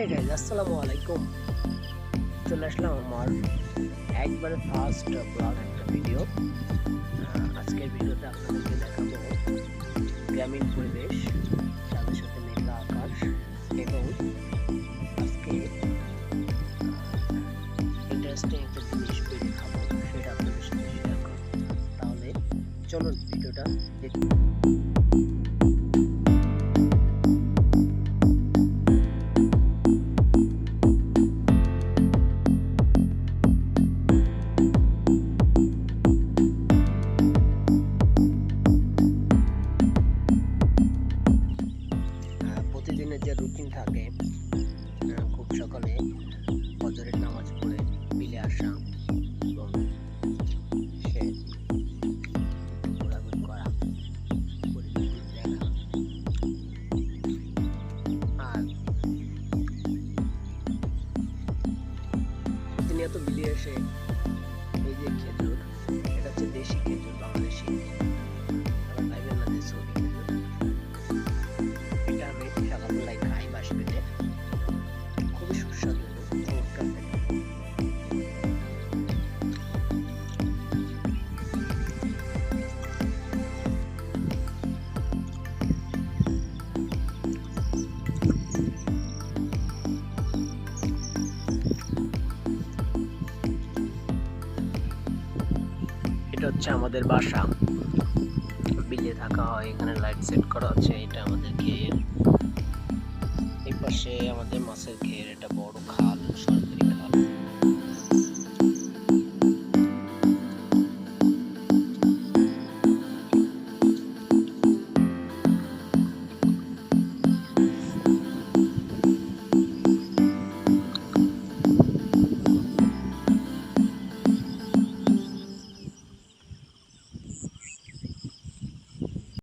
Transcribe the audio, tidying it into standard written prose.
Hey guys, আসসালামু আলাইকুম। চলে আসলাম আমার একবারে ফার্স্ট ব্লগ একটা ভিডিও। আজকের ভিডিওতে আপনাদেরকে দেখাবো গ্রামীণ পরিবেশ, সাথে সাথে মেঘলা আকাশ, এবং আজকে ইন্টারেস্টিং একটা জিনিস দেখাবো, সেটা আপনাদের সাথে শেয়ার করব। তাহলে চলুন ভিডিওটা দেখুন। প্রতিদিনের যে রুটিন থাকে, খুব সকালে ফজরের নামাজ পড়ে বিলে আসা এবং সে ঘোরাঘুরি করা, পরিবেশগুলো দেখা, আর প্রতিনিয়ত বিলে এসে এই যে খেজুর, এটা হচ্ছে দেশি খেজুর, বাংলাদেশি, আবার ভাইবেন না যে সৌদি খেজুর। এটা আমি সকালবেলায় খাই বাঁশ পেটে, খুবই সুস্বাদু এবং চমৎকার খেতে। এটা হচ্ছে আমাদের বাসা, বিলে থাকা হয়, এখানে লাইট সেট করা আছে। এটা আমাদের ঘের, এই পাশে আমাদের মাছের ঘের, এটা বড় খাল,